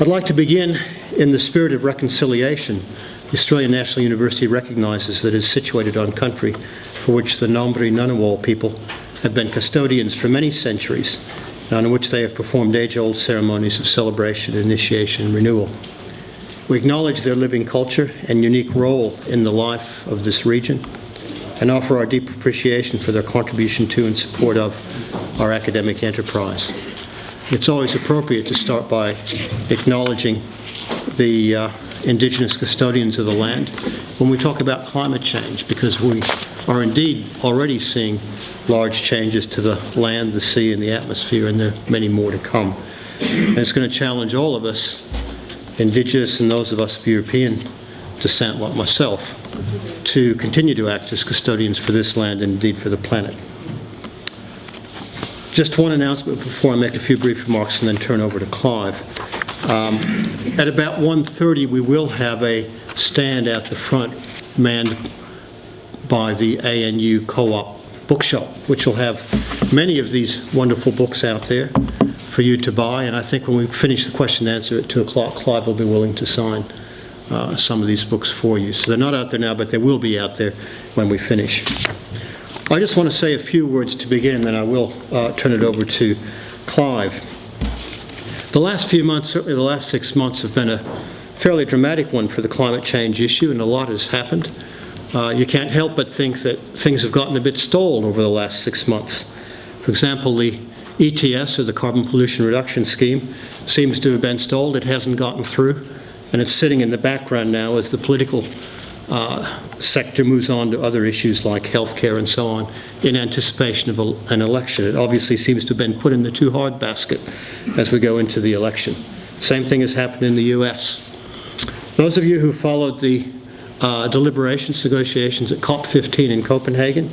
I'd like to begin in the spirit of reconciliation. The Australian National University recognises that it is situated on country for which the Ngambri Ngunnawal people have been custodians for many centuries, and on which they have performed age-old ceremonies of celebration, initiation, and renewal. We acknowledge their living culture and unique role in the life of this region, and offer our deep appreciation for their contribution to and support of our academic enterprise. It's always appropriate to start by acknowledging the Indigenous custodians of the land when we talk about climate change, because we are indeed already seeing large changes to the land, the sea, and the atmosphere, and there are many more to come. And it's going to challenge all of us, Indigenous and those of us of European descent like myself, to continue to act as custodians for this land and indeed for the planet. Just one announcement before I make a few brief remarks and then turn over to Clive. At about 1:30 we will have a stand at the front manned by the ANU Co-op bookshop, which will have many of these wonderful books out there for you to buy, and I think when we finish the question and answer at 2 o'clock, Clive will be willing to sign some of these books for you. So they're not out there now, but they will be out there when we finish. I just want to say a few words to begin, and then I will turn it over to Clive. The last few months, certainly the last 6 months, have been a fairly dramatic one for the climate change issue, and a lot has happened. You can't help but think that things have gotten a bit stalled over the last 6 months. For example, the ETS, or the Carbon Pollution Reduction Scheme, seems to have been stalled. It hasn't gotten through, and it's sitting in the background now as the political sector moves on to other issues like healthcare and so on in anticipation of an election. It obviously seems to have been put in the too hard basket as we go into the election. Same thing has happened in the US. Those of you who followed the deliberations, negotiations at COP15 in Copenhagen,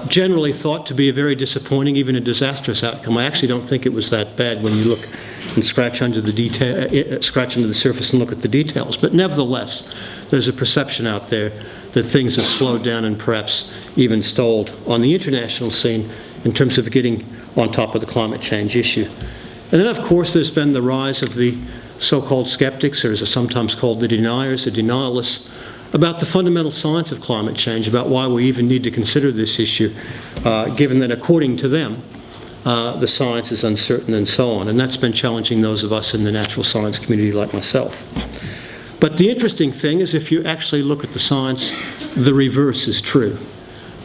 generally thought to be a very disappointing, even a disastrous outcome. I actually don't think it was that bad when you look and scratch under the surface and look at the details. But nevertheless, there's a perception out there that things have slowed down and perhaps even stalled on the international scene in terms of getting on top of the climate change issue. And then, of course, there's been the rise of the so-called skeptics, or as are sometimes called the deniers, the denialists, about the fundamental science of climate change, about why we even need to consider this issue, given that according to them, the science is uncertain and so on. And that's been challenging those of us in the natural science community like myself. But the interesting thing is, if you actually look at the science, the reverse is true.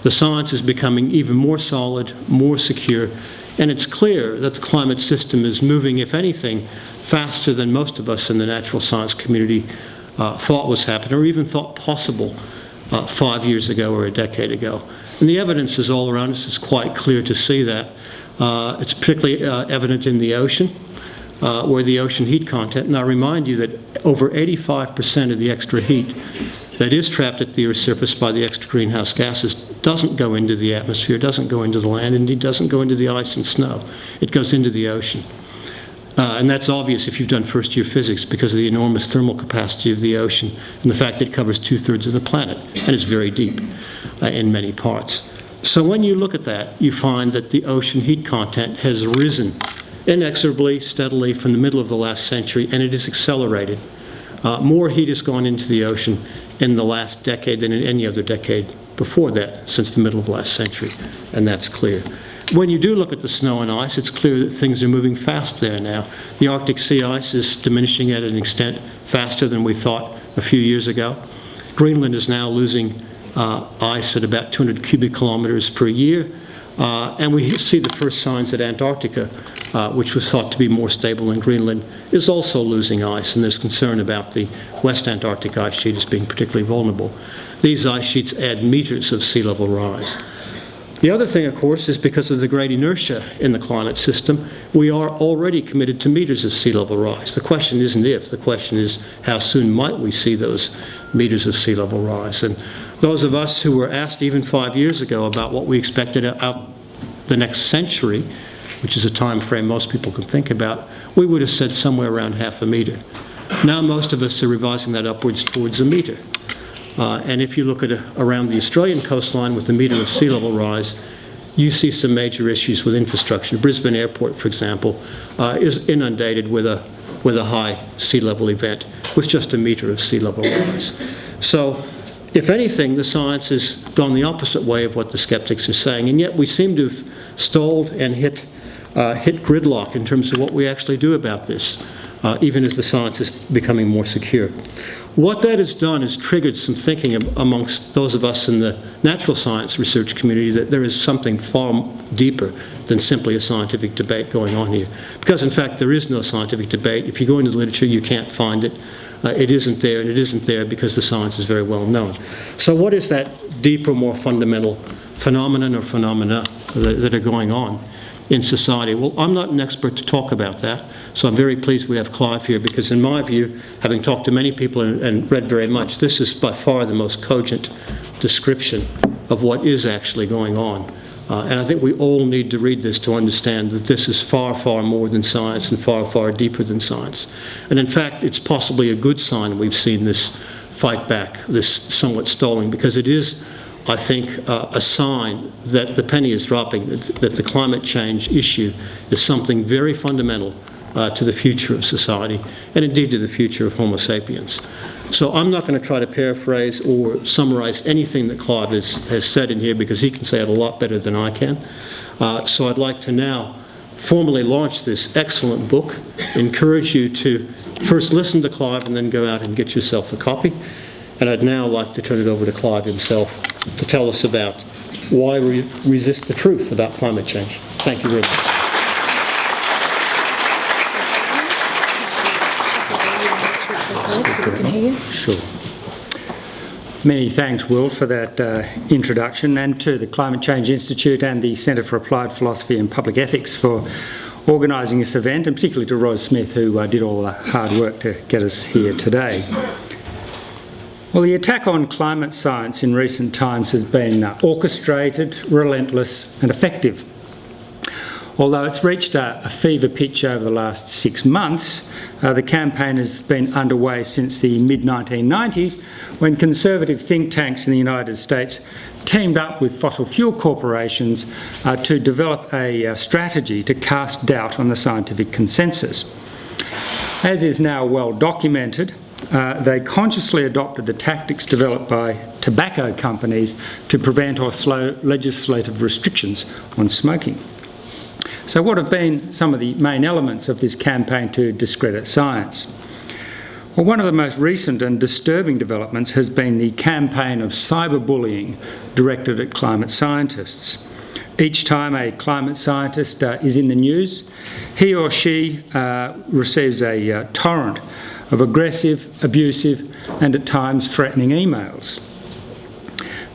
The science is becoming even more solid, more secure, and it's clear that the climate system is moving, if anything, faster than most of us in the natural science community thought was happening, or even thought possible 5 years ago or a decade ago. And the evidence is all around us. It's quite clear to see that. It's particularly evident in the ocean, where the ocean heat content, and I remind you that over 85% of the extra heat that is trapped at the Earth's surface by the extra greenhouse gases doesn't go into the atmosphere, doesn't go into the land, indeed doesn't go into the ice and snow. It goes into the ocean. And that's obvious if you've done first-year physics, because of the enormous thermal capacity of the ocean and the fact that it covers 2/3 of the planet, and it's very deep in many parts. So when you look at that, you find that the ocean heat content has risen inexorably, steadily from the middle of the last century, and it is accelerated. More heat has gone into the ocean in the last decade than in any other decade before that, since the middle of last century, and that's clear. When you do look at the snow and ice, it's clear that things are moving fast there now. The Arctic sea ice is diminishing at an extent faster than we thought a few years ago. Greenland is now losing ice at about 200 cubic kilometers per year, and we see the first signs that Antarctica, which was thought to be more stable than Greenland, is also losing ice, and there's concern about the West Antarctic ice sheet as being particularly vulnerable. These ice sheets add meters of sea level rise. The other thing, of course, is because of the great inertia in the climate system, we are already committed to meters of sea level rise. The question isn't if, the question is how soon might we see those meters of sea level rise. And those of us who were asked even 5 years ago about what we expected out the next century, which is a time frame most people can think about, we would have said somewhere around half a meter. Now most of us are revising that upwards towards a meter. And if you look at around the Australian coastline with a meter of sea level rise, you see some major issues with infrastructure. Brisbane Airport, for example, is inundated with a with a high sea level event, with just a meter of sea level rise. So, if anything, the science has gone the opposite way of what the skeptics are saying, and yet we seem to have stalled and hit gridlock in terms of what we actually do about this, even as the science is becoming more secure. What that has done is triggered some thinking amongst those of us in the natural science research community that there is something far deeper than simply a scientific debate going on here. Because in fact there is no scientific debate. If you go into the literature you can't find it. It isn't there, and it isn't there because the science is very well known. So what is that deeper, more fundamental phenomenon or phenomena that are going on in society? Well, I'm not an expert to talk about that, so I'm very pleased we have Clive here, because in my view, having talked to many people and read very much, this is by far the most cogent description of what is actually going on. And I think we all need to read this to understand that this is far, far more than science and far, far deeper than science. And in fact, it's possibly a good sign we've seen this fight back, this somewhat stalling, because it is, I think, a sign that the penny is dropping, that the climate change issue is something very fundamental to the future of society, and indeed to the future of Homo sapiens. So I'm not going to try to paraphrase or summarize anything that Clive has said in here, because he can say it a lot better than I can. So I'd like to now formally launch this excellent book, encourage you to first listen to Clive and then go out and get yourself a copy. And I'd now like to turn it over to Clive himself to tell us about why we resist the truth about climate change. Thank you very much. Can hear you? Sure. Many thanks, Will, for that introduction, and to the Climate Change Institute and the Centre for Applied Philosophy and Public Ethics for organising this event, and particularly to Ros Smith, who did all the hard work to get us here today. Well, the attack on climate science in recent times has been orchestrated, relentless and effective. Although it's reached a fever pitch over the last 6 months, the campaign has been underway since the mid-1990s, when conservative think tanks in the United States teamed up with fossil fuel corporations to develop a strategy to cast doubt on the scientific consensus. As is now well documented, they consciously adopted the tactics developed by tobacco companies to prevent or slow legislative restrictions on smoking. So what have been some of the main elements of this campaign to discredit science? Well, one of the most recent and disturbing developments has been the campaign of cyberbullying directed at climate scientists. Each time a climate scientist is in the news, he or she receives a torrent of aggressive, abusive and at times threatening emails.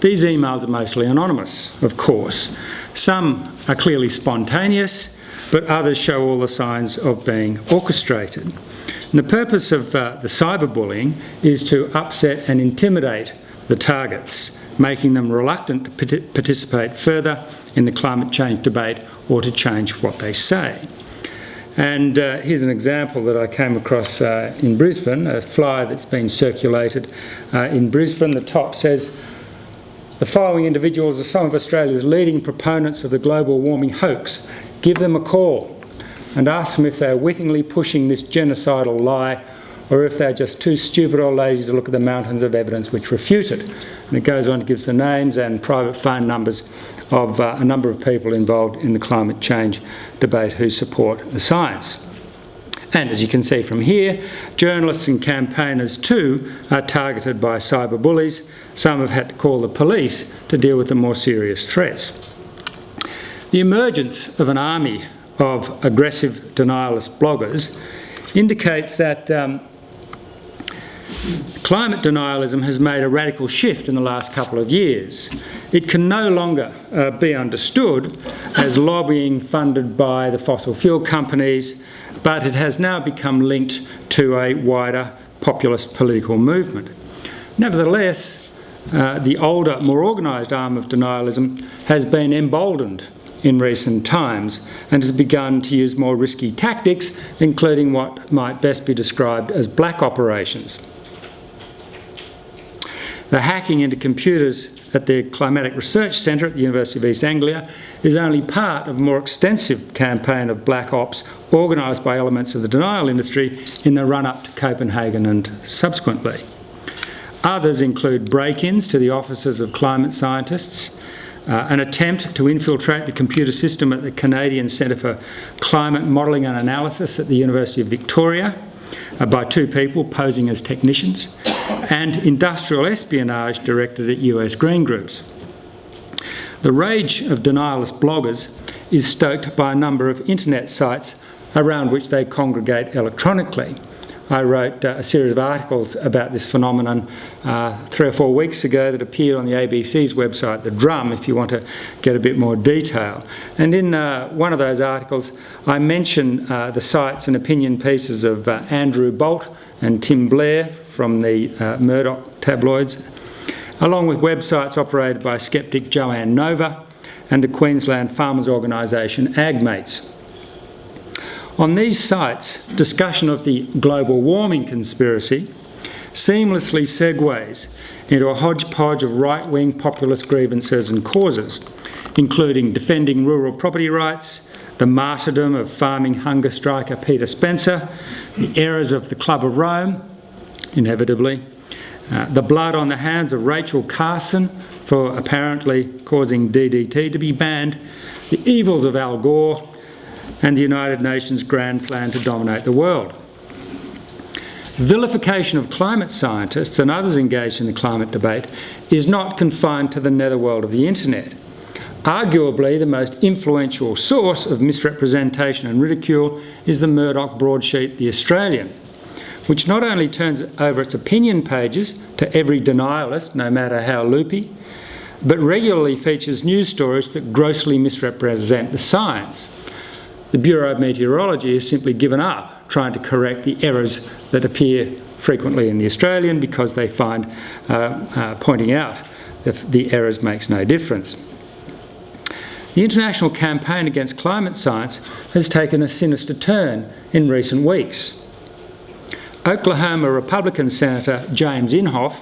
These emails are mostly anonymous, of course. Some are clearly spontaneous, but others show all the signs of being orchestrated. And the purpose of the cyberbullying is to upset and intimidate the targets, making them reluctant to participate further in the climate change debate or to change what they say. And here's an example that I came across in Brisbane, a flyer that's been circulated in Brisbane. The top says, "The following individuals are some of Australia's leading proponents of the global warming hoax. Give them a call and ask them if they're wittingly pushing this genocidal lie, or if they're just too stupid or lazy to look at the mountains of evidence which refute it." And it goes on to give the names and private phone numbers of a number of people involved in the climate change debate who support the science. And as you can see from here, journalists and campaigners too are targeted by cyberbullies. Some have had to call the police to deal with the more serious threats. The emergence of an army of aggressive denialist bloggers indicates that climate denialism has made a radical shift in the last couple of years. It can no longer be understood as lobbying funded by the fossil fuel companies, but it has now become linked to a wider populist political movement. Nevertheless, the older, more organised arm of denialism has been emboldened in recent times and has begun to use more risky tactics, including what might best be described as black operations. The hacking into computers at the Climatic Research Centre at the University of East Anglia is only part of a more extensive campaign of black ops organised by elements of the denial industry in the run-up to Copenhagen and subsequently. Others include break-ins to the offices of climate scientists, an attempt to infiltrate the computer system at the Canadian Centre for Climate Modelling and Analysis at the University of Victoria by two people posing as technicians, and industrial espionage directed at US green groups. The rage of denialist bloggers is stoked by a number of internet sites around which they congregate electronically. I wrote a series of articles about this phenomenon 3 or 4 weeks ago that appeared on the ABC's website, The Drum, if you want to get a bit more detail. And in one of those articles, I mention the sites and opinion pieces of Andrew Bolt and Tim Blair from the Murdoch tabloids, along with websites operated by skeptic Joanne Nova and the Queensland Farmers Organisation AgMates. On these sites, discussion of the global warming conspiracy seamlessly segues into a hodgepodge of right-wing populist grievances and causes, including defending rural property rights, the martyrdom of farming hunger striker Peter Spencer, the errors of the Club of Rome, inevitably, the blood on the hands of Rachel Carson for apparently causing DDT to be banned, the evils of Al Gore, and the United Nations grand plan to dominate the world. Vilification of climate scientists and others engaged in the climate debate is not confined to the netherworld of the internet. Arguably, the most influential source of misrepresentation and ridicule is the Murdoch broadsheet The Australian, which not only turns over its opinion pages to every denialist, no matter how loopy, but regularly features news stories that grossly misrepresent the science. The Bureau of Meteorology has simply given up trying to correct the errors that appear frequently in The Australian because they find pointing out the errors makes no difference. The international campaign against climate science has taken a sinister turn in recent weeks. Oklahoma Republican Senator James Inhofe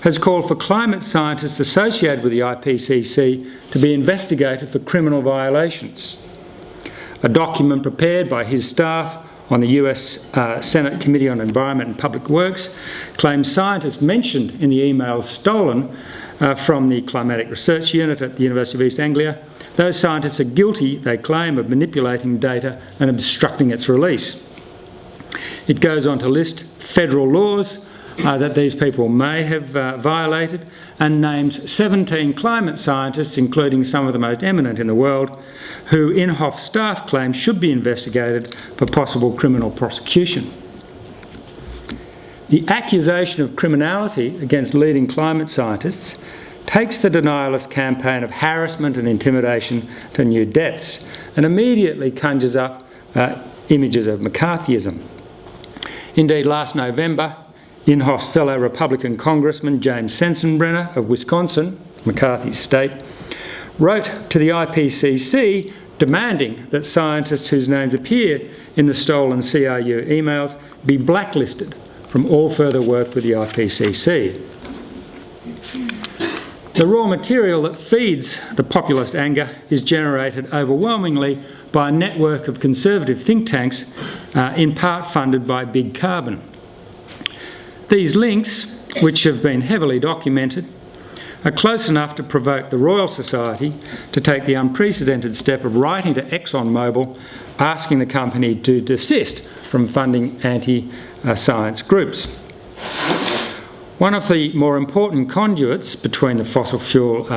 has called for climate scientists associated with the IPCC to be investigated for criminal violations. A document prepared by his staff on the US Senate Committee on Environment and Public Works claims scientists mentioned in the emails stolen from the Climatic Research Unit at the University of East Anglia, those scientists are guilty, they claim, of manipulating data and obstructing its release. It goes on to list federal laws that these people may have violated and names 17 climate scientists, including some of the most eminent in the world, who Inhofe's staff claim should be investigated for possible criminal prosecution. The accusation of criminality against leading climate scientists takes the denialist campaign of harassment and intimidation to new depths and immediately conjures up images of McCarthyism. Indeed, last November, Inhofe's fellow Republican Congressman James Sensenbrenner of Wisconsin, McCarthy's state, wrote to the IPCC demanding that scientists whose names appear in the stolen CRU emails be blacklisted from all further work with the IPCC. The raw material that feeds the populist anger is generated overwhelmingly by a network of conservative think tanks, in part funded by Big Carbon. These links, which have been heavily documented, are close enough to provoke the Royal Society to take the unprecedented step of writing to ExxonMobil asking the company to desist from funding anti-science groups. One of the more important conduits between the fossil fuel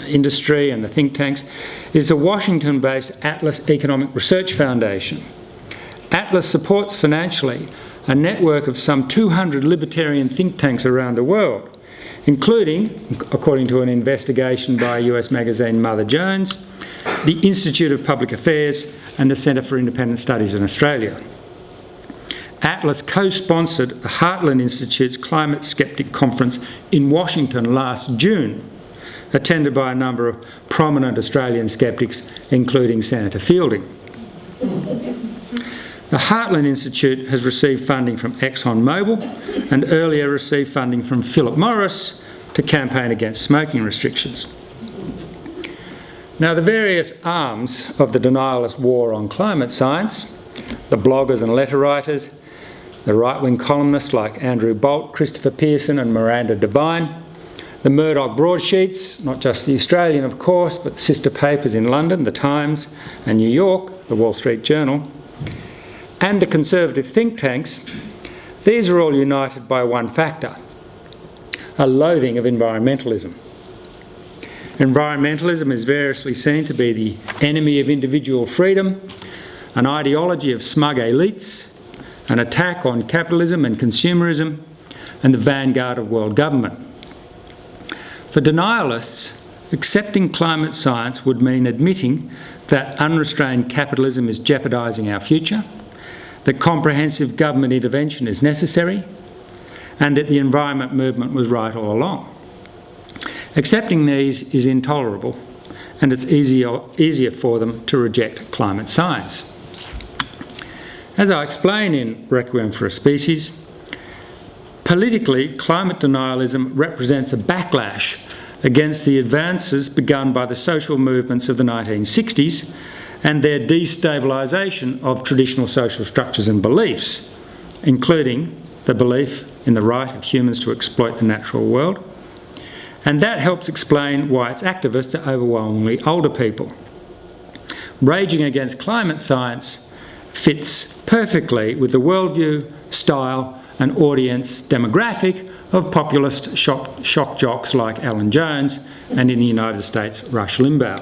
industry and the think tanks is the Washington-based Atlas Economic Research Foundation. Atlas supports financially a network of some 200 libertarian think tanks around the world, including, according to an investigation by US magazine Mother Jones, the Institute of Public Affairs and the Centre for Independent Studies in Australia. Atlas co-sponsored the Heartland Institute's Climate Skeptic Conference in Washington last June, attended by a number of prominent Australian skeptics, including Senator Fielding. The Heartland Institute has received funding from ExxonMobil and earlier received funding from Philip Morris, to campaign against smoking restrictions. Now, the various arms of the denialist war on climate science, the bloggers and letter writers, the right-wing columnists like Andrew Bolt, Christopher Pearson and Miranda Devine, the Murdoch broadsheets, not just the Australian of course, but sister papers in London, The Times, and New York, the Wall Street Journal, and the conservative think tanks, these are all united by one factor: a loathing of environmentalism. Environmentalism is variously seen to be the enemy of individual freedom, an ideology of smug elites, an attack on capitalism and consumerism, and the vanguard of world government. For denialists, accepting climate science would mean admitting that unrestrained capitalism is jeopardising our future, that comprehensive government intervention is necessary, and that the environment movement was right all along. Accepting these is intolerable, and it's easier for them to reject climate science. As I explain in Requiem for a Species, politically, climate denialism represents a backlash against the advances begun by the social movements of the 1960s and their destabilisation of traditional social structures and beliefs, including the belief in the right of humans to exploit the natural world. And that helps explain why its activists are overwhelmingly older people. Raging against climate science fits perfectly with the worldview, style and audience demographic of populist shock jocks like Alan Jones and in the United States, Rush Limbaugh.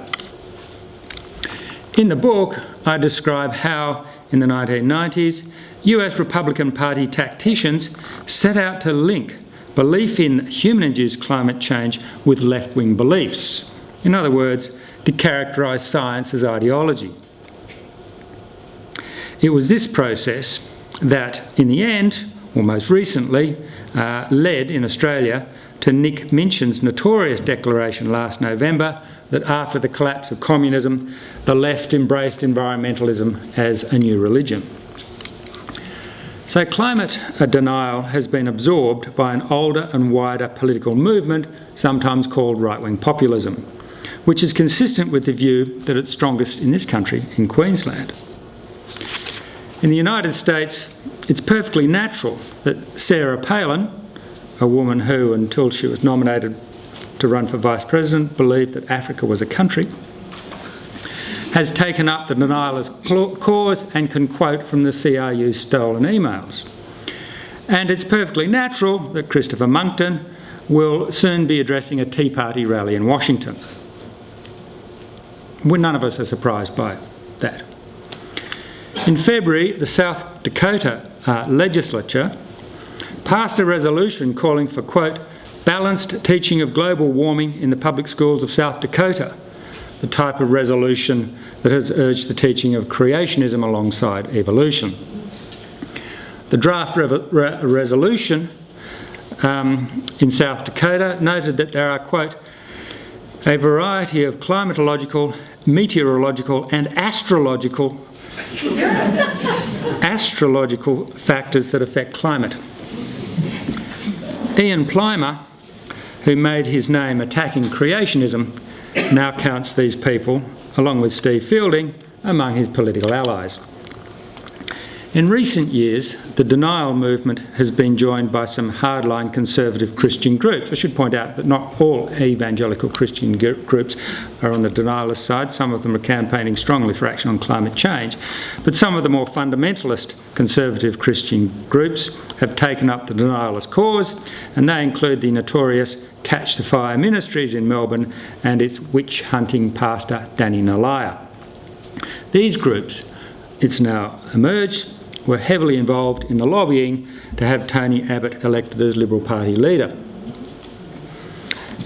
In the book, I describe how, in the 1990s, US Republican Party tacticians set out to link belief in human-induced climate change with left-wing beliefs. In other words, to characterise science as ideology. It was this process that, in the end, or most recently, led in Australia to Nick Minchin's notorious declaration last November that after the collapse of communism, the left embraced environmentalism as a new religion. So climate denial has been absorbed by an older and wider political movement, sometimes called right-wing populism, which is consistent with the view that it's strongest in this country, in Queensland. In the United States, it's perfectly natural that Sarah Palin, a woman who, until she was nominated to run for Vice President, believed that Africa was a country, has taken up the denialist cause and can quote from the CRU's stolen emails. And it's perfectly natural that Christopher Monckton will soon be addressing a Tea Party rally in Washington. None of us are surprised by that. In February, the South Dakota legislature passed a resolution calling for, quote, balanced teaching of global warming in the public schools of South Dakota, the type of resolution that has urged the teaching of creationism alongside evolution. The draft resolution in South Dakota noted that there are, quote, a variety of climatological, meteorological and astrological factors that affect climate. Ian Plimer, who made his name attacking creationism, now counts these people, along with Steve Fielding, among his political allies. In recent years, the denial movement has been joined by some hardline conservative Christian groups. I should point out that not all evangelical Christian groups are on the denialist side. Some of them are campaigning strongly for action on climate change. But some of the more fundamentalist conservative Christian groups have taken up the denialist cause, and they include the notorious Catch the Fire Ministries in Melbourne and its witch-hunting pastor Danny Nalaya. These groups, it's now emerged, were heavily involved in the lobbying to have Tony Abbott elected as Liberal Party leader.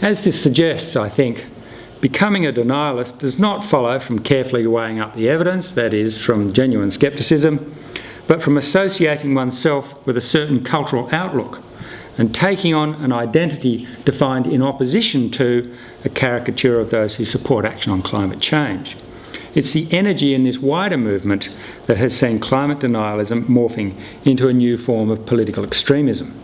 As this suggests, I think, becoming a denialist does not follow from carefully weighing up the evidence, that is, from genuine scepticism, but from associating oneself with a certain cultural outlook and taking on an identity defined in opposition to a caricature of those who support action on climate change. It's the energy in this wider movement that has seen climate denialism morphing into a new form of political extremism.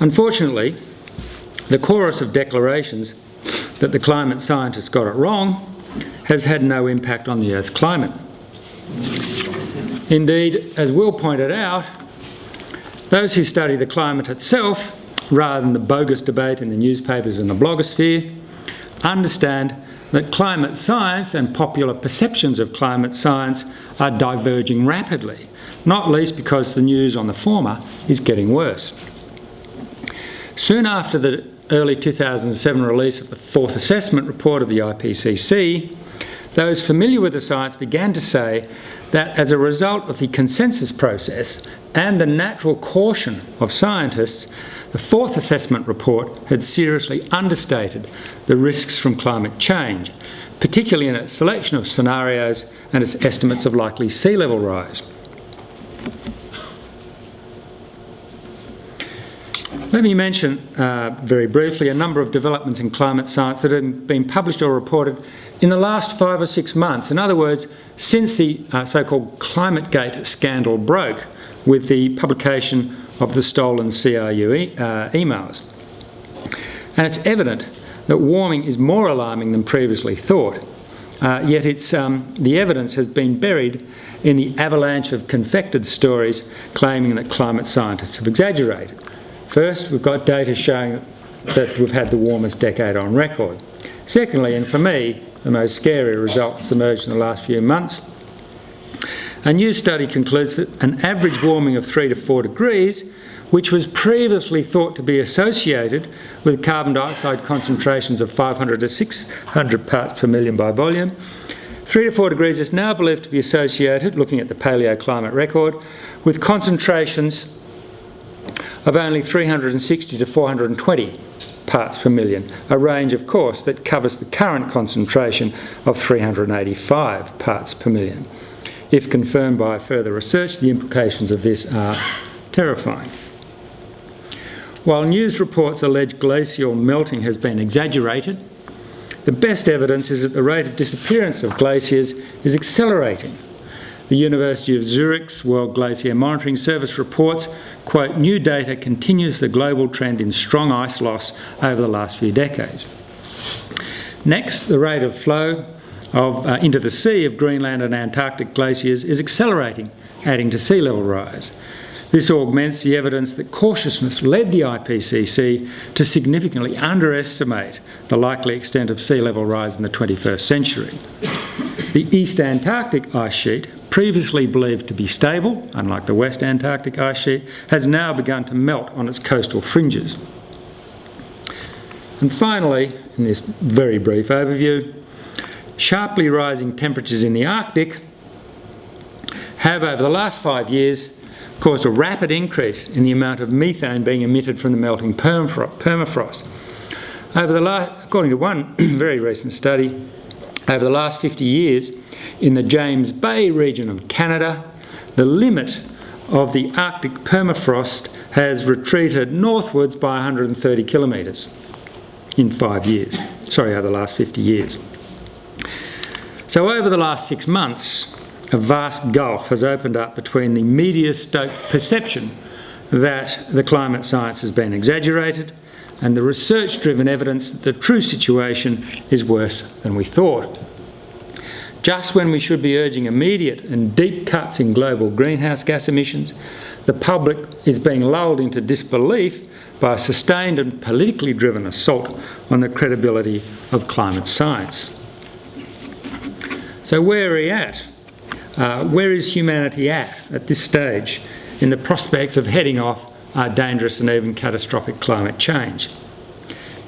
Unfortunately, the chorus of declarations that the climate scientists got it wrong has had no impact on the Earth's climate. Indeed, as Will pointed out, those who study the climate itself, rather than the bogus debate in the newspapers and the blogosphere, understand that climate science and popular perceptions of climate science are diverging rapidly, not least because the news on the former is getting worse. Soon after the early 2007 release of the fourth assessment report of the IPCC, those familiar with the science began to say that as a result of the consensus process and the natural caution of scientists, the fourth assessment report had seriously understated the risks from climate change, particularly in its selection of scenarios and its estimates of likely sea level rise. Let me mention very briefly a number of developments in climate science that have been published or reported in the last 5 or 6 months. In other words, since the so-called ClimateGate scandal broke with the publication of the stolen CRU emails. And it's evident that warming is more alarming than previously thought, yet the evidence has been buried in the avalanche of confected stories claiming that climate scientists have exaggerated. First, we've got data showing that we've had the warmest decade on record. Secondly, and for me, the most scary result that's emerged in the last few months, a new study concludes that an average warming of 3 to 4 degrees, which was previously thought to be associated with carbon dioxide concentrations of 500 to 600 parts per million by volume, 3 to 4 degrees is now believed to be associated, looking at the paleoclimate record, with concentrations of only 360 to 420 parts per million, a range, of course, that covers the current concentration of 385 parts per million. If confirmed by further research, the implications of this are terrifying. While news reports allege glacial melting has been exaggerated, the best evidence is that the rate of disappearance of glaciers is accelerating. The University of Zurich's World Glacier Monitoring Service reports, quote, new data continues the global trend in strong ice loss over the last few decades. Next, the rate of flow into the sea of Greenland and Antarctic glaciers is accelerating, adding to sea level rise. This augments the evidence that cautiousness led the IPCC to significantly underestimate the likely extent of sea level rise in the 21st century. The East Antarctic ice sheet, previously believed to be stable, unlike the West Antarctic ice sheet, has now begun to melt on its coastal fringes. And finally, in this very brief overview, sharply rising temperatures in the Arctic have, over the last 5 years, caused a rapid increase in the amount of methane being emitted from the melting permafrost. According to one very recent study, over the last 50 years, in the James Bay region of Canada, the limit of the Arctic permafrost has retreated northwards by 130 kilometres in 5 years. Over the last 50 years. So over the last 6 months, a vast gulf has opened up between the media-stoked perception that the climate science has been exaggerated and the research-driven evidence that the true situation is worse than we thought. Just when we should be urging immediate and deep cuts in global greenhouse gas emissions, the public is being lulled into disbelief by a sustained and politically driven assault on the credibility of climate science. So where are we at? Where is humanity at this stage in the prospects of heading off dangerous and even catastrophic climate change?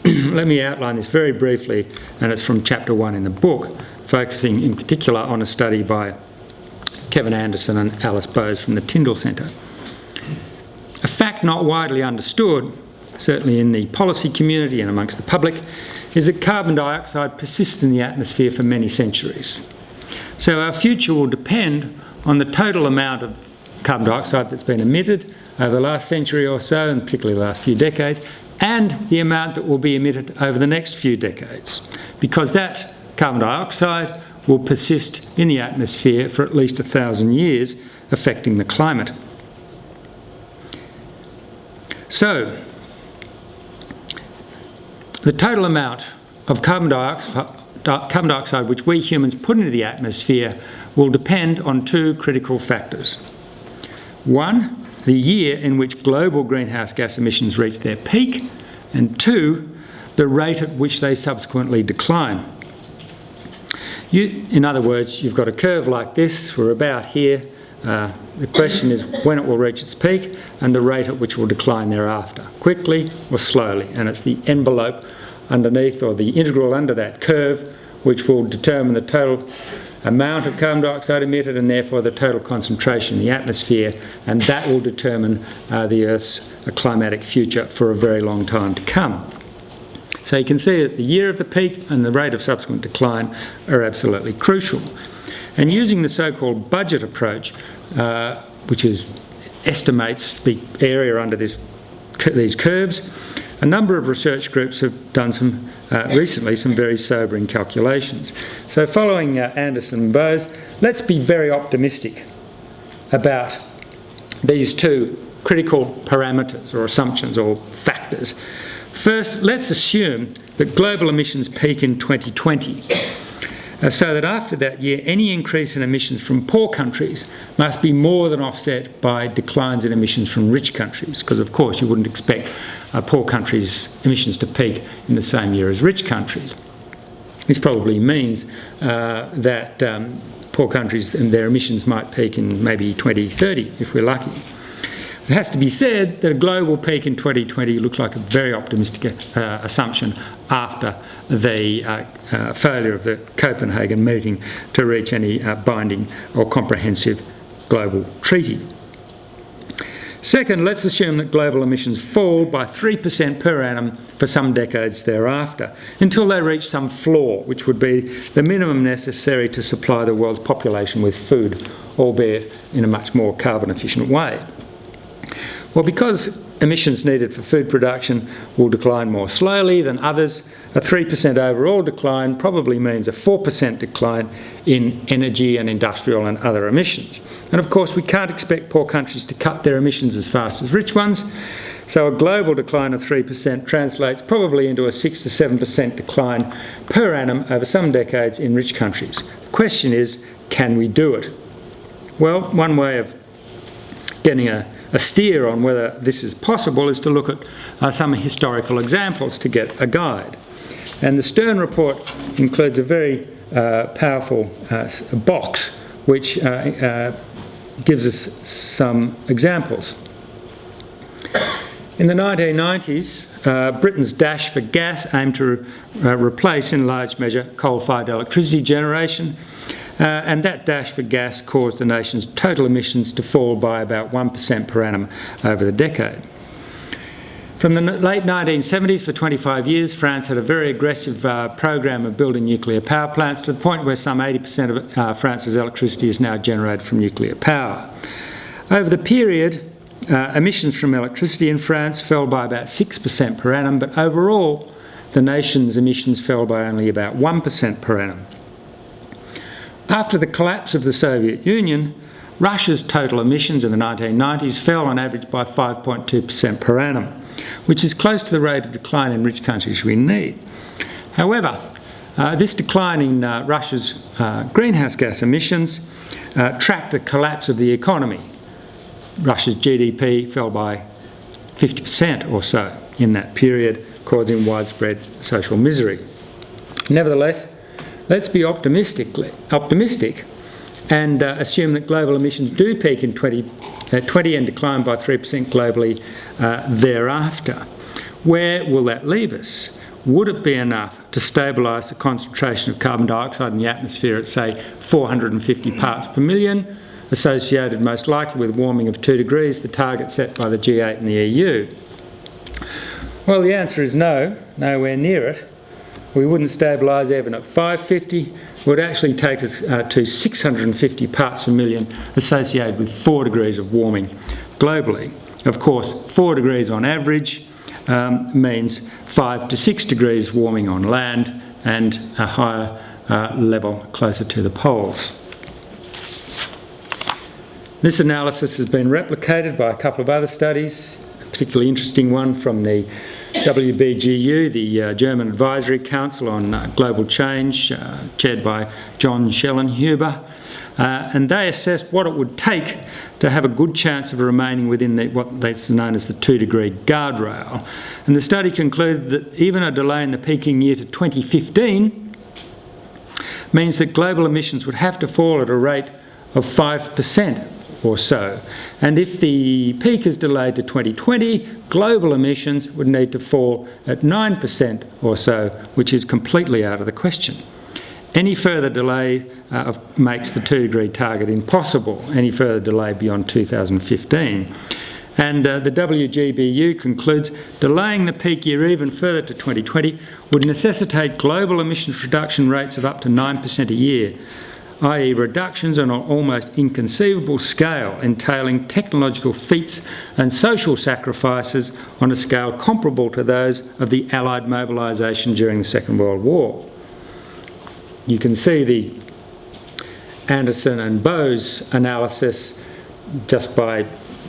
Let me outline this very briefly, and it's from chapter 1 in the book, focusing in particular on a study by Kevin Anderson and Alice Bowes from the Tyndall Centre. A fact not widely understood, certainly in the policy community and amongst the public, is that carbon dioxide persists in the atmosphere for many centuries. So our future will depend on the total amount of carbon dioxide that's been emitted over the last century or so, and particularly the last few decades, and the amount that will be emitted over the next few decades, because that carbon dioxide will persist in the atmosphere for at least 1,000 years, affecting the climate. So, the total amount of carbon dioxide which we humans put into the atmosphere will depend on two critical factors. One, the year in which global greenhouse gas emissions reach their peak, and two, the rate at which they subsequently decline. In other words, you've got a curve like this, we're about here. The question is when it will reach its peak and the rate at which it will decline thereafter, quickly or slowly. And it's the envelope underneath, or the integral under that curve, which will determine the total amount of carbon dioxide emitted and therefore the total concentration in the atmosphere, and that will determine the Earth's climatic future for a very long time to come. So you can see that the year of the peak and the rate of subsequent decline are absolutely crucial. And using the so-called budget approach, which estimates the area under these curves, a number of research groups have done recently some very sobering calculations. So following Anderson and Bose, let's be very optimistic about these two critical parameters or assumptions or factors. First, let's assume that global emissions peak in 2020. So that after that year, any increase in emissions from poor countries must be more than offset by declines in emissions from rich countries, because of course you wouldn't expect poor countries' emissions to peak in the same year as rich countries. This probably means that poor countries and their emissions might peak in maybe 2030, if we're lucky. It has to be said that a global peak in 2020 looks like a very optimistic assumption after the failure of the Copenhagen meeting to reach any binding or comprehensive global treaty. Second, let's assume that global emissions fall by 3% per annum for some decades thereafter, until they reach some floor, which would be the minimum necessary to supply the world's population with food, albeit in a much more carbon efficient way. Well, because emissions needed for food production will decline more slowly than others, a 3% overall decline probably means a 4% decline in energy and industrial and other emissions. And of course, we can't expect poor countries to cut their emissions as fast as rich ones, so a global decline of 3% translates probably into a 6 to 7% decline per annum over some decades in rich countries. The question is, can we do it? Well, one way of getting a steer on whether this is possible is to look at some historical examples to get a guide. And the Stern report includes a very powerful box which gives us some examples. In the 1990s, Britain's dash for gas aimed to replace, in large measure, coal-fired electricity generation. And that dash for gas caused the nation's total emissions to fall by about 1% per annum over the decade. From the late 1970s, for 25 years, France had a very aggressive program of building nuclear power plants, to the point where some 80% of France's electricity is now generated from nuclear power. Over the period, emissions from electricity in France fell by about 6% per annum, but overall, the nation's emissions fell by only about 1% per annum. After the collapse of the Soviet Union, Russia's total emissions in the 1990s fell on average by 5.2% per annum, which is close to the rate of decline in rich countries we need. However, this decline in Russia's greenhouse gas emissions tracked the collapse of the economy. Russia's GDP fell by 50% or so in that period, causing widespread social misery. Nevertheless, let's be optimistic and assume that global emissions do peak in 2020 and decline by 3% globally thereafter. Where will that leave us? Would it be enough to stabilise the concentration of carbon dioxide in the atmosphere at, say, 450 parts per million, associated most likely with warming of 2 degrees, the target set by the G8 and the EU? Well, the answer is no, nowhere near it. We wouldn't stabilise even at 550. It would actually take us to 650 parts per million associated with 4 degrees of warming globally. Of course, 4 degrees on average means 5 to 6 degrees warming on land and a higher level closer to the poles. This analysis has been replicated by a couple of other studies, a particularly interesting one from the WBGU, the German Advisory Council on Global Change, chaired by John Schellenhuber, and they assessed what it would take to have a good chance of remaining within what's known as the 2-degree guardrail. And the study concluded that even a delay in the peaking year to 2015 means that global emissions would have to fall at a rate of 5% or so. And if the peak is delayed to 2020, global emissions would need to fall at 9% or so, which is completely out of the question. Any further delay makes the 2-degree target impossible, any further delay beyond 2015. And the WGBU concludes delaying the peak year even further to 2020 would necessitate global emissions reduction rates of up to 9% a year, i.e. reductions on an almost inconceivable scale, entailing technological feats and social sacrifices on a scale comparable to those of the Allied mobilisation during the Second World War. You can see the Anderson and Bose analysis just by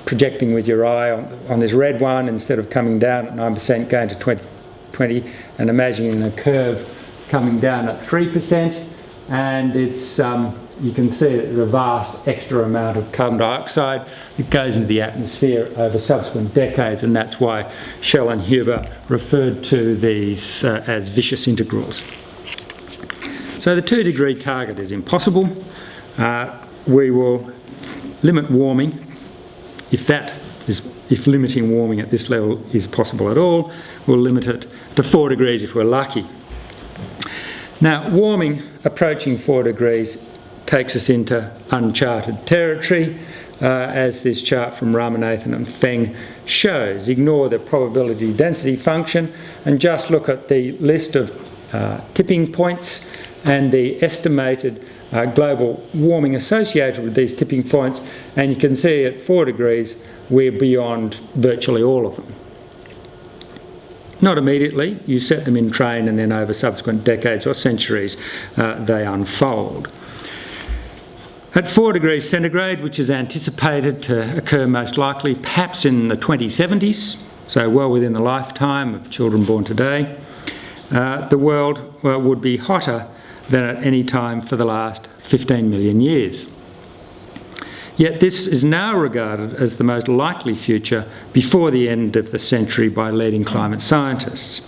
projecting with your eye on this red one, instead of coming down at 9% going to 2020, and imagining a curve coming down at 3%, and it's you can see that there's a vast extra amount of carbon dioxide that goes into the atmosphere over subsequent decades, and that's why Schellenhuber referred to these as vicious integrals. So the 2-degree target is impossible. We will limit warming, if limiting warming at this level is possible at all. We'll limit it to 4 degrees if we're lucky. Now, warming approaching 4 degrees takes us into uncharted territory, as this chart from Ramanathan and Feng shows. Ignore the probability density function and just look at the list of tipping points and the estimated global warming associated with these tipping points, and you can see at 4 degrees we're beyond virtually all of them. Not immediately, you set them in train, and then over subsequent decades or centuries they unfold. At 4 degrees centigrade, which is anticipated to occur most likely perhaps in the 2070s, so well within the lifetime of children born today, the world would be hotter than at any time for the last 15 million years. Yet this is now regarded as the most likely future before the end of the century by leading climate scientists.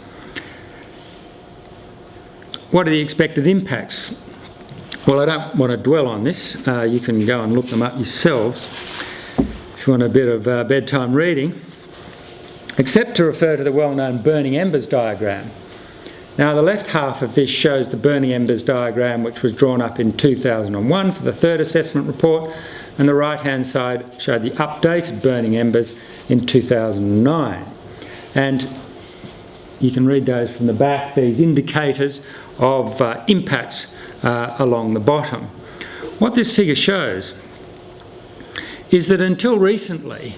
What are the expected impacts? Well, I don't want to dwell on this. You can go and look them up yourselves if you want a bit of bedtime reading, except to refer to the well-known burning embers diagram. Now, the left half of this shows the burning embers diagram, which was drawn up in 2001 for the third assessment report, and the right-hand side showed the updated burning embers in 2009. And you can read those from the back, these indicators of impacts along the bottom. What this figure shows is that until recently,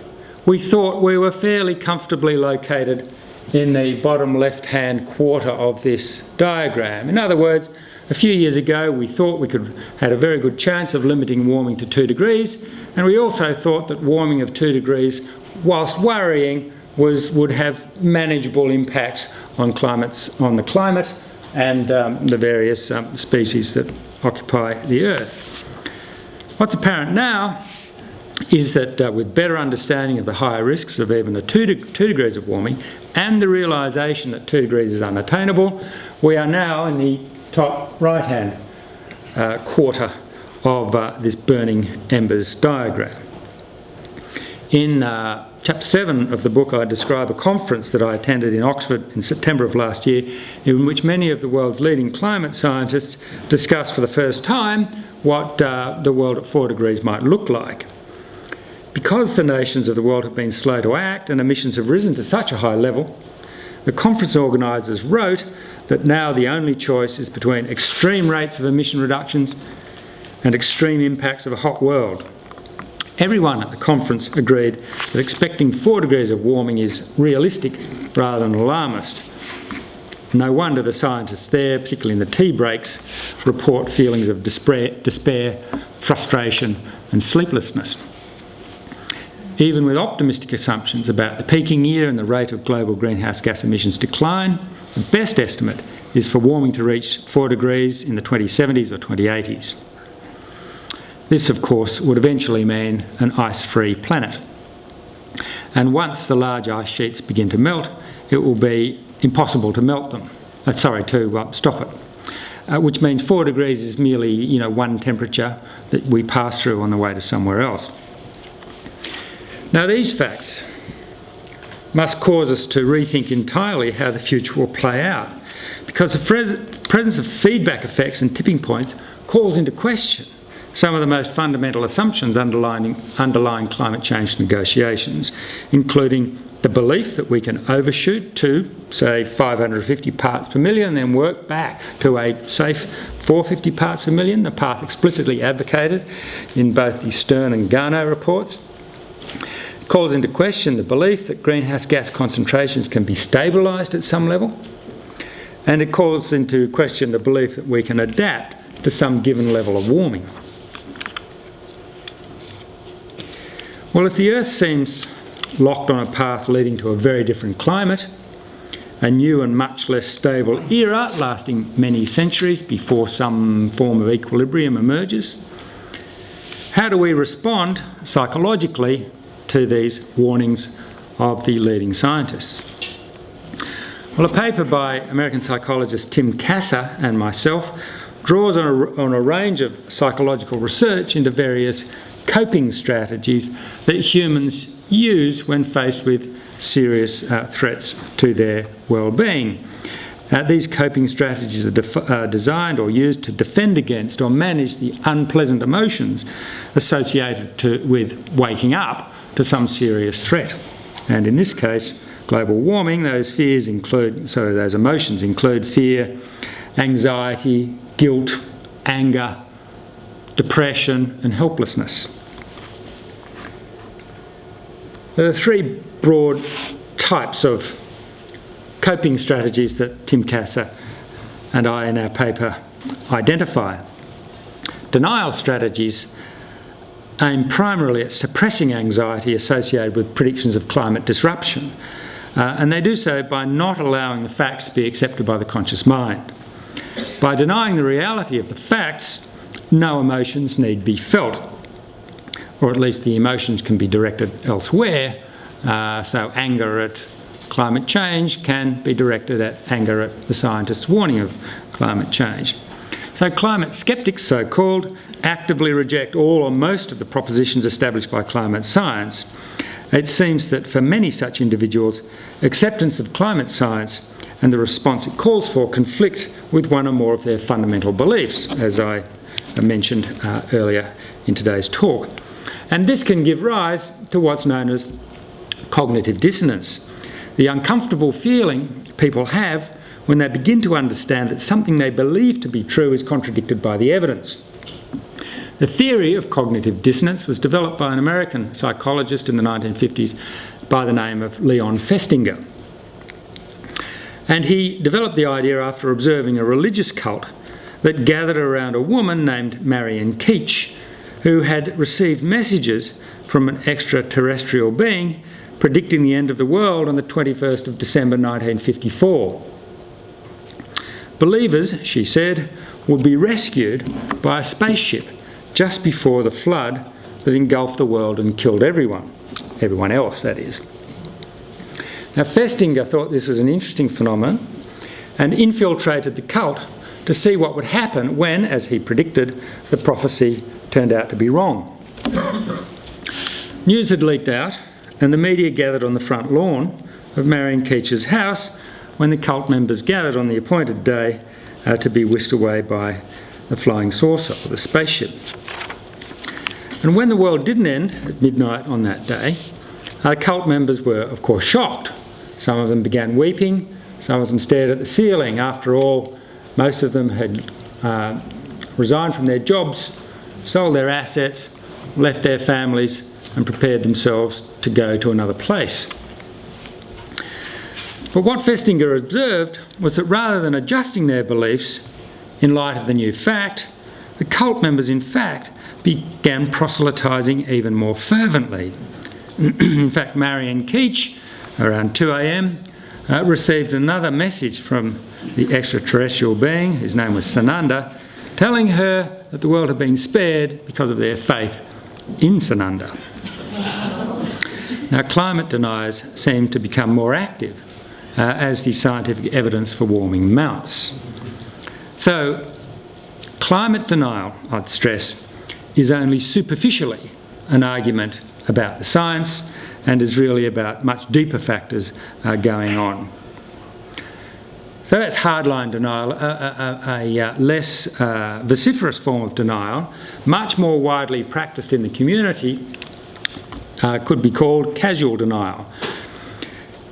we thought we were fairly comfortably located in the bottom left-hand quarter of this diagram. In other words, a few years ago we thought we had a very good chance of limiting warming to 2 degrees, and we also thought that warming of 2 degrees, whilst worrying, would have manageable impacts on the climate and the various species that occupy the Earth. What's apparent now is that with better understanding of the higher risks of even 2 degrees of warming and the realisation that 2 degrees is unattainable, we are now in the top right-hand quarter of this burning embers diagram. In chapter 7 of the book, I describe a conference that I attended in Oxford in September of last year, in which many of the world's leading climate scientists discussed for the first time what the world at 4 degrees might look like. Because the nations of the world have been slow to act and emissions have risen to such a high level, the conference organisers wrote that now the only choice is between extreme rates of emission reductions and extreme impacts of a hot world. Everyone at the conference agreed that expecting 4 degrees of warming is realistic rather than alarmist. No wonder the scientists there, particularly in the tea breaks, report feelings of despair, frustration and sleeplessness. even with optimistic assumptions about the peaking year and the rate of global greenhouse gas emissions decline, the best estimate is for warming to reach 4 degrees in the 2070s or 2080s. This, of course, would eventually mean an ice-free planet. And once the large ice sheets begin to melt, it will be impossible to melt them. Stop it. Which means 4 degrees is merely, one temperature that we pass through on the way to somewhere else. Now, these facts must cause us to rethink entirely how the future will play out, because the presence of feedback effects and tipping points calls into question some of the most fundamental assumptions underlying climate change negotiations, including the belief that we can overshoot to, say, 550 parts per million and then work back to a safe 450 parts per million, the path explicitly advocated in both the Stern and Garnaut reports. It calls into question the belief that greenhouse gas concentrations can be stabilised at some level, and it calls into question the belief that we can adapt to some given level of warming. Well, if the Earth seems locked on a path leading to a very different climate, a new and much less stable era lasting many centuries before some form of equilibrium emerges, how do we respond psychologically to these warnings of the leading scientists? Well, a paper by American psychologist Tim Kasser and myself draws on a range of psychological research into various coping strategies that humans use when faced with serious threats to their well-being. These coping strategies are designed or used to defend against or manage the unpleasant emotions associated with waking up to some serious threat. And in this case, global warming, those emotions include fear, anxiety, guilt, anger, depression and helplessness. There are three broad types of coping strategies that Tim Kasser and I in our paper identify. Denial strategies aim primarily at suppressing anxiety associated with predictions of climate disruption, and they do so by not allowing the facts to be accepted by the conscious mind. By denying the reality of the facts, no emotions need be felt, or at least the emotions can be directed elsewhere. So anger at climate change can be directed at anger at the scientists' warning of climate change. So climate skeptics, so-called, actively reject all or most of the propositions established by climate science. It seems that for many such individuals, acceptance of climate science and the response it calls for conflict with one or more of their fundamental beliefs, as I mentioned earlier in today's talk. And this can give rise to what's known as cognitive dissonance, the uncomfortable feeling people have when they begin to understand that something they believe to be true is contradicted by the evidence. The theory of cognitive dissonance was developed by an American psychologist in the 1950s by the name of Leon Festinger. And he developed the idea after observing a religious cult that gathered around a woman named Marion Keech, who had received messages from an extraterrestrial being predicting the end of the world on the 21st of December 1954. Believers, she said, would be rescued by a spaceship just before the flood that engulfed the world and killed everyone else, that is. Now, Festinger thought this was an interesting phenomenon and infiltrated the cult to see what would happen when, as he predicted, the prophecy turned out to be wrong. News had leaked out, and the media gathered on the front lawn of Marion Keech's house when the cult members gathered on the appointed day to be whisked away by the flying saucer, or the spaceship. And when the world didn't end at midnight on that day, cult members were, of course, shocked. Some of them began weeping, some of them stared at the ceiling. After all, most of them had resigned from their jobs, sold their assets, left their families, and prepared themselves to go to another place. But what Festinger observed was that rather than adjusting their beliefs in light of the new fact, the cult members, in fact, began proselytising even more fervently. In fact, Marianne Keech, around 2 a.m, received another message from the extraterrestrial being, his name was Sananda, telling her that the world had been spared because of their faith in Sananda. Now, climate deniers seem to become more active as the scientific evidence for warming mounts. So, climate denial, I'd stress, is only superficially an argument about the science and is really about much deeper factors going on. So that's hardline denial, a less vociferous form of denial, much more widely practiced in the community, could be called casual denial.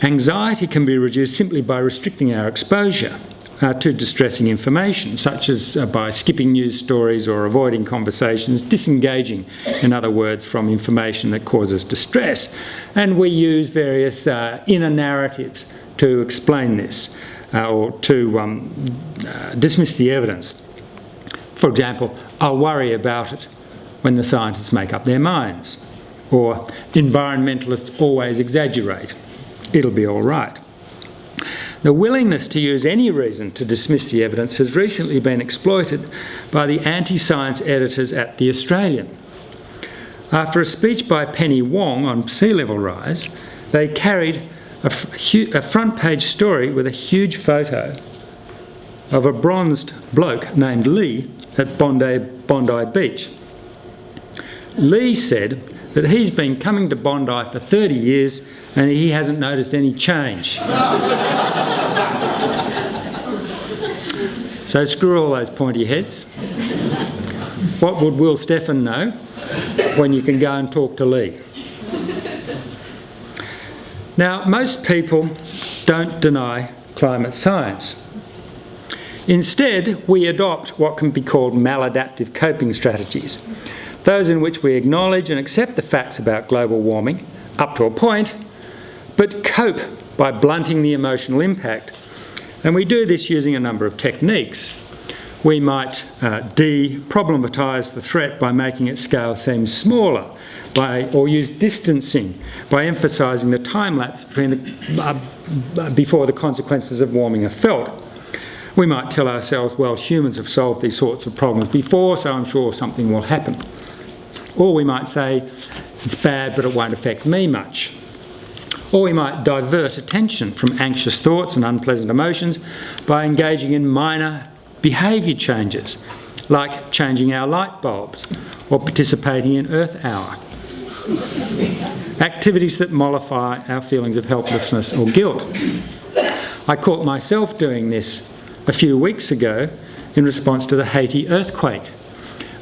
Anxiety can be reduced simply by restricting our exposure to distressing information, such as by skipping news stories or avoiding conversations, disengaging, in other words, from information that causes distress. And we use various inner narratives to explain this or to dismiss the evidence. For example, I'll worry about it when the scientists make up their minds. Or environmentalists always exaggerate. It'll be all right. The willingness to use any reason to dismiss the evidence has recently been exploited by the anti-science editors at The Australian. After a speech by Penny Wong on sea level rise, they carried a front page story with a huge photo of a bronzed bloke named Lee at Bondi Beach. Lee said that he's been coming to Bondi for 30 years and he hasn't noticed any change. So screw all those pointy heads. What would Will Stephen know when you can go and talk to Lee? Now, most people don't deny climate science. Instead, we adopt what can be called maladaptive coping strategies, those in which we acknowledge and accept the facts about global warming, up to a point, but cope by blunting the emotional impact. And we do this using a number of techniques. We might de-problematise the threat by making its scale seem smaller, or use distancing by emphasising the time lapse before the consequences of warming are felt. We might tell ourselves, well, humans have solved these sorts of problems before, so I'm sure something will happen. Or we might say, it's bad, but it won't affect me much. Or we might divert attention from anxious thoughts and unpleasant emotions by engaging in minor behaviour changes, like changing our light bulbs or participating in Earth Hour. Activities that mollify our feelings of helplessness or guilt. I caught myself doing this a few weeks ago in response to the Haiti earthquake.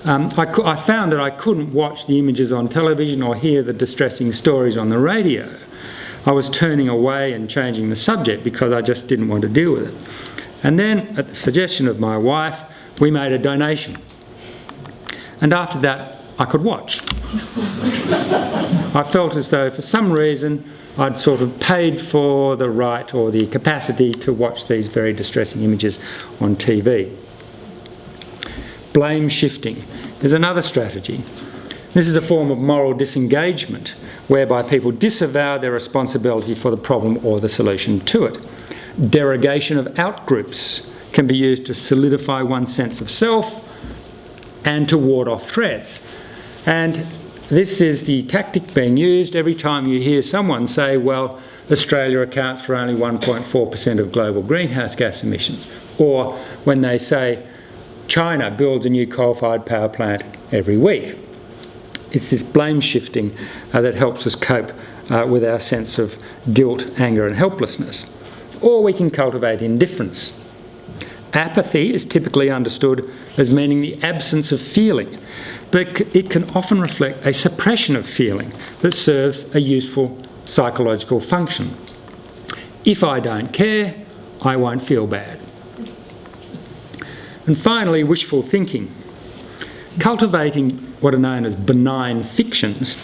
I found that I couldn't watch the images on television or hear the distressing stories on the radio. I was turning away and changing the subject because I just didn't want to deal with it. And then, at the suggestion of my wife, we made a donation. And after that, I could watch. I felt as though, for some reason, I'd sort of paid for the right or the capacity to watch these very distressing images on TV. Blame shifting is another strategy. This is a form of moral disengagement whereby people disavow their responsibility for the problem or the solution to it. Derogation of outgroups can be used to solidify one's sense of self and to ward off threats. And this is the tactic being used every time you hear someone say, well, Australia accounts for only 1.4% of global greenhouse gas emissions. Or when they say, China builds a new coal-fired power plant every week. It's this blame shifting that helps us cope with our sense of guilt, anger and helplessness. Or we can cultivate indifference. Apathy is typically understood as meaning the absence of feeling, but it can often reflect a suppression of feeling that serves a useful psychological function. If I don't care, I won't feel bad. And finally, wishful thinking. Cultivating what are known as benign fictions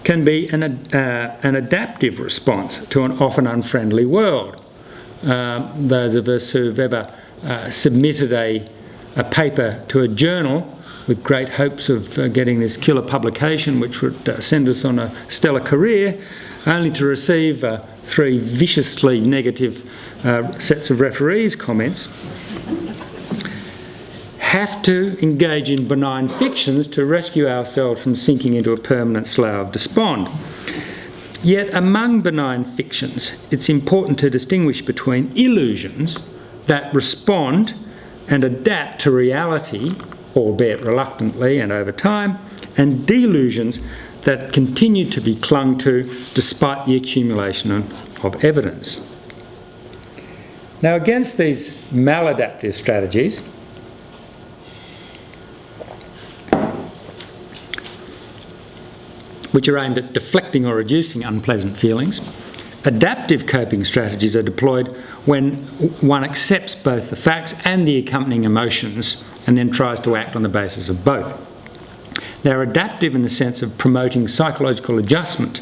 can be an adaptive response to an often unfriendly world. Those of us who've ever submitted a paper to a journal with great hopes of getting this killer publication which would send us on a stellar career, only to receive 3 viciously negative sets of referees' comments. Have to engage in benign fictions to rescue ourselves from sinking into a permanent slough of despond. Yet among benign fictions, it's important to distinguish between illusions that respond and adapt to reality, albeit reluctantly and over time, and delusions that continue to be clung to despite the accumulation of evidence. Now, against these maladaptive strategies, which are aimed at deflecting or reducing unpleasant feelings, adaptive coping strategies are deployed when one accepts both the facts and the accompanying emotions and then tries to act on the basis of both. They're adaptive in the sense of promoting psychological adjustment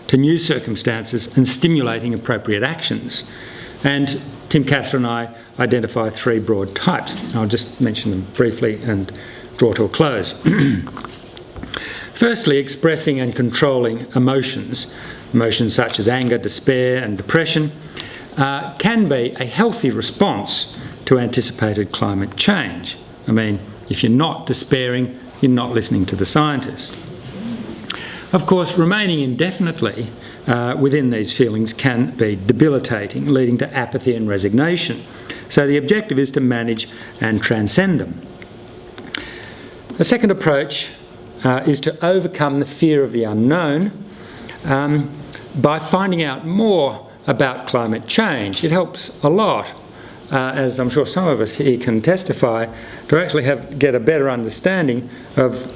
to new circumstances and stimulating appropriate actions. And Tim Castor and I identify 3 broad types. I'll just mention them briefly and draw to a close. Firstly, expressing and controlling emotions such as anger, despair and depression, can be a healthy response to anticipated climate change. I mean, if you're not despairing, you're not listening to the scientists. Of course, remaining indefinitely within these feelings can be debilitating, leading to apathy and resignation. So the objective is to manage and transcend them. A second approach is to overcome the fear of the unknown by finding out more about climate change. It helps a lot, as I'm sure some of us here can testify, to actually get a better understanding of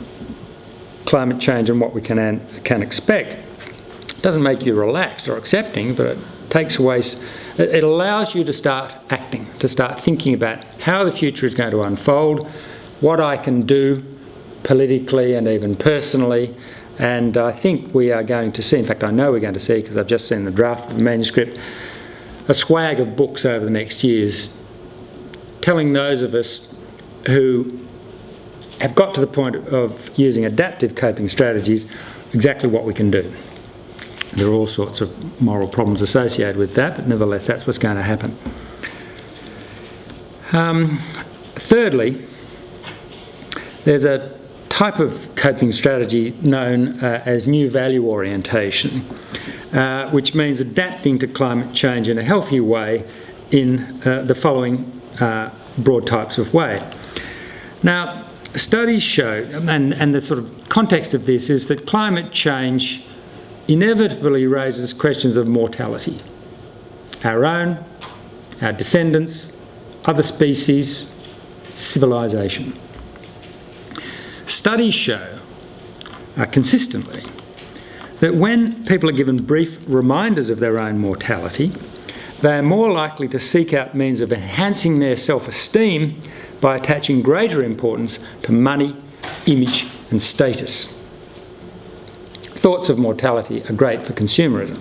climate change and what we can expect. It doesn't make you relaxed or accepting, but it takes away, it allows you to start acting, to start thinking about how the future is going to unfold, what I can do politically and even personally. And I think we are going to see, in fact I know we're going to see, because I've just seen the draft of the manuscript, a swag of books over the next years telling those of us who have got to the point of using adaptive coping strategies exactly what we can do. There are all sorts of moral problems associated with that, but nevertheless that's what's going to happen. Thirdly, there's a type of coping strategy known as new value orientation, which means adapting to climate change in a healthy way in the following broad types of way. Now, studies show, and the sort of context of this is that climate change inevitably raises questions of mortality. Our own, our descendants, other species, civilization. Studies show consistently that when people are given brief reminders of their own mortality, they are more likely to seek out means of enhancing their self-esteem by attaching greater importance to money, image and status. Thoughts of mortality are great for consumerism.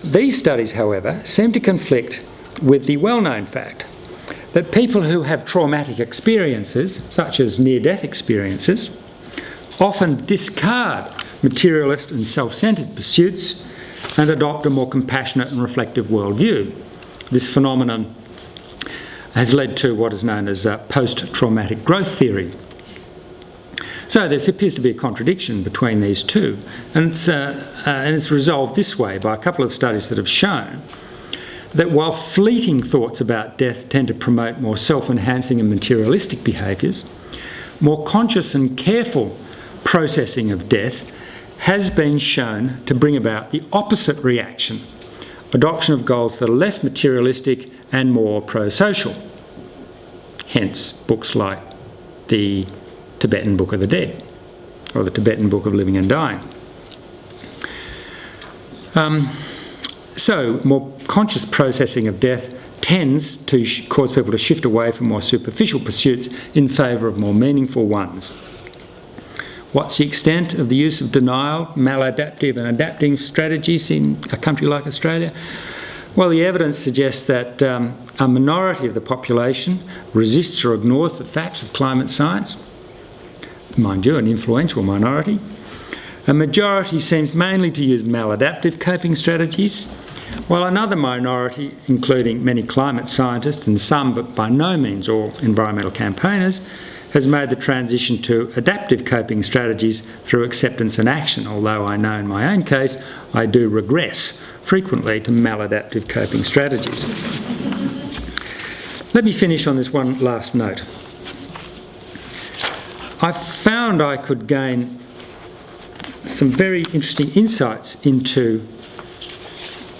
These studies, however, seem to conflict with the well-known fact that people who have traumatic experiences, such as near-death experiences, often discard materialist and self-centred pursuits and adopt a more compassionate and reflective worldview. This phenomenon has led to what is known as post-traumatic growth theory. So there appears to be a contradiction between these two, and it's resolved this way by a couple of studies that have shown that while fleeting thoughts about death tend to promote more self-enhancing and materialistic behaviours, more conscious and careful processing of death has been shown to bring about the opposite reaction, adoption of goals that are less materialistic and more pro-social. Hence, books like the Tibetan Book of the Dead, or the Tibetan Book of Living and Dying. So, more conscious processing of death tends to cause people to shift away from more superficial pursuits in favour of more meaningful ones. What's the extent of the use of denial, maladaptive and adapting strategies in a country like Australia? Well, the evidence suggests that a minority of the population resists or ignores the facts of climate science. Mind you, an influential minority. A majority seems mainly to use maladaptive coping strategies, while another minority, including many climate scientists and some, but by no means all, environmental campaigners, has made the transition to adaptive coping strategies through acceptance and action, although I know in my own case I do regress frequently to maladaptive coping strategies. Let me finish on this one last note. I found I could gain some very interesting insights into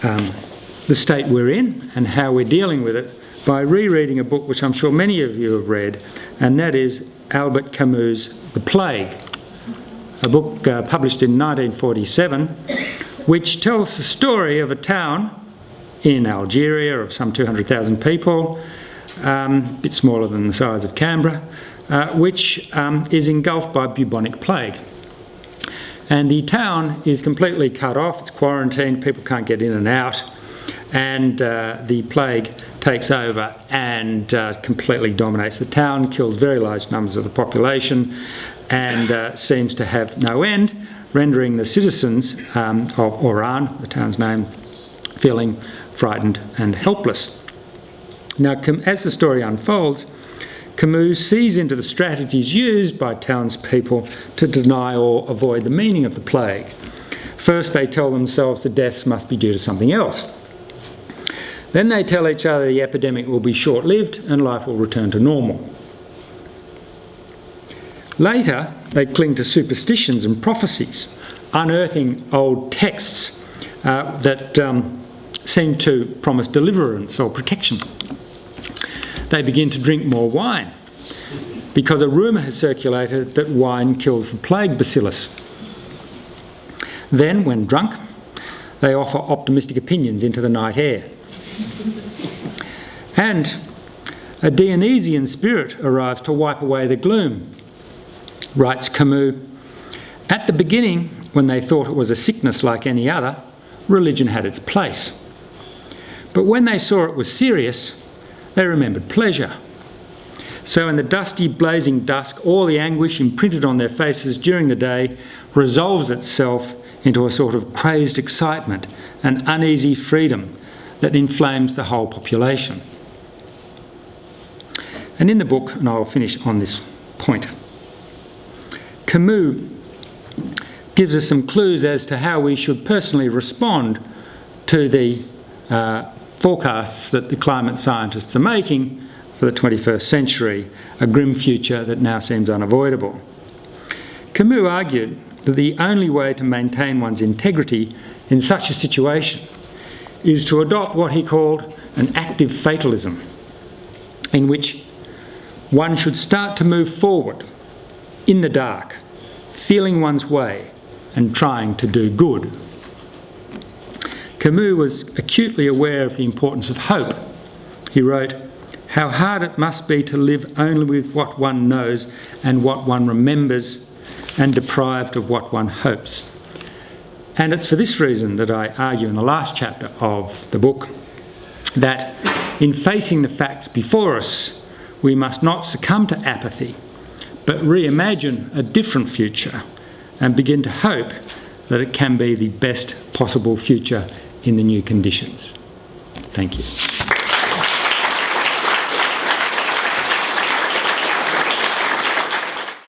the state we're in and how we're dealing with it by rereading a book which I'm sure many of you have read, and that is Albert Camus' The Plague, a book published in 1947, which tells the story of a town in Algeria of some 200,000 people, a bit smaller than the size of Canberra, which is engulfed by bubonic plague. And the town is completely cut off, it's quarantined, people can't get in and out, and the plague takes over and completely dominates the town, kills very large numbers of the population, and seems to have no end, rendering the citizens of Oran, the town's name, feeling frightened and helpless. Now, as the story unfolds, Camus sees into the strategies used by townspeople to deny or avoid the meaning of the plague. First, they tell themselves the deaths must be due to something else. Then they tell each other the epidemic will be short-lived and life will return to normal. Later, they cling to superstitions and prophecies, unearthing old texts that seem to promise deliverance or protection. They begin to drink more wine because a rumour has circulated that wine kills the plague bacillus. Then, when drunk, they offer optimistic opinions into the night air. And a Dionysian spirit arrives to wipe away the gloom. Writes Camus, "At the beginning, when they thought it was a sickness like any other, religion had its place. But when they saw it was serious, they remembered pleasure. So in the dusty, blazing dusk, all the anguish imprinted on their faces during the day resolves itself into a sort of crazed excitement and uneasy freedom that inflames the whole population." And in the book, and I'll finish on this point, Camus gives us some clues as to how we should personally respond to the forecasts that the climate scientists are making for the 21st century, a grim future that now seems unavoidable. Camus argued that the only way to maintain one's integrity in such a situation is to adopt what he called an active fatalism, in which one should start to move forward in the dark, feeling one's way and trying to do good. Camus was acutely aware of the importance of hope. He wrote, "How hard it must be to live only with what one knows and what one remembers, and deprived of what one hopes." And it's for this reason that I argue in the last chapter of the book that in facing the facts before us, we must not succumb to apathy, but reimagine a different future and begin to hope that it can be the best possible future in the new conditions. Thank you.